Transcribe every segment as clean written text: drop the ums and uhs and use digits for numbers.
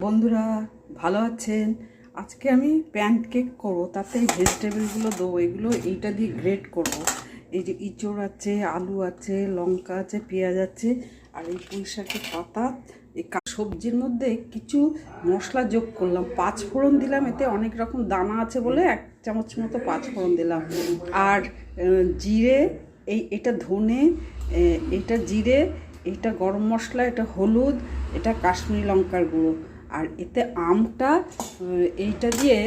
বন্ধুরা ভালো আছেন? আজকে আমি প্যানকেক করব, তাতে এই ভেজিটেবলগুলো দেবো। এগুলো এইটা দিয়ে গ্রেট করব। এই যে ইঁচড় আছে, আলু আছে, লঙ্কা আছে, পেঁয়াজ আছে, আর এই পুঁই শাকের পাতা। এই সবজির মধ্যে কিছু মশলা যোগ করলাম, 5 ফোড়ন দিলাম। এতে অনেক রকম দানা আছে বলে 1 চামচ মতো 5 ফোড়ন দিলাম। আর জিরে, এটা ধনে, এটা জিরে, এটা গরম মশলা, এটা হলুদ, এটা কাশ্মীরি লঙ্কার গুঁড়ো। আর এতে আমটা এইটা দিয়ে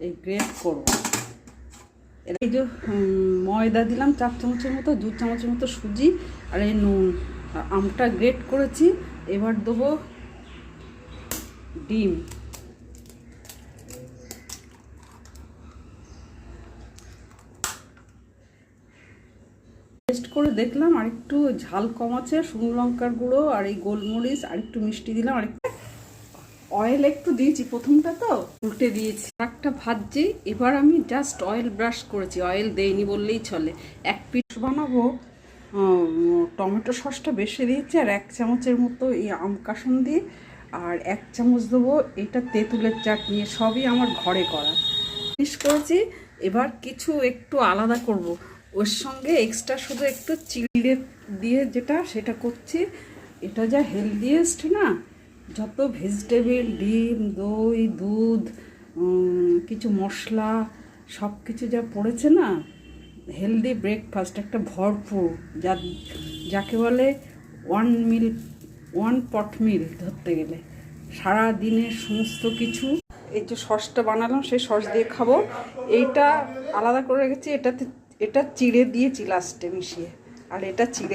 এই গ্রেট করব। এই যে ময়দা দিলাম 4 চামচের মতো, 2 চামচের মতো সুজি, আর এই নুন। আমটা গ্রেট করেছি। এবার দেবো ডিম। টেস্ট করে দেখলাম আর একটু ঝাল কম আছে, শুকনো লঙ্কার গুঁড়ো আর এই গোলমরিচ, আর একটু মিষ্টি দিলাম। আর একটু অয়েল একটু দিয়েছি, প্রথমটা তো উল্টে দিয়েছি, একটা ভাজছি। এবার আমি জাস্ট অয়েল ব্রাশ করেছি, অয়েল দেইনি বললেই চলে। 1 পিস বানাবো। টমেটো সসটা বেশি দিয়েছি, আর 1 চামচের মতো এই আম কাসুন্দি, আর 1 চামচ দেবো এটা তেঁতুলের চাটনি। সবই আমার ঘরে করা ফিনিশ করেছি। এবার কিছু একটু আলাদা করব, ওর সঙ্গে এক্সট্রা শুধু একটু চিড়ে দিয়ে সেটা করছি। এটা যা হেলদিয়েস্ট না, যত ভেজিটেবল, ডিম, দই, দুধ, কিছু মশলা, সব কিছু যা পড়েছে না, হেলদি ব্রেকফাস্ট একটা ভরপুর, যাকে বলে 1 পট মিল ধরতে গেলে। সারা দিনের সমস্ত কিছু। এই যে সসটা বানালাম, সেই সস দিয়ে খাবো। এইটা আলাদা করে রেখেছি, এটা চিড়ে দিয়েছি লাস্টে মিশিয়ে, আর এটা চিড়ে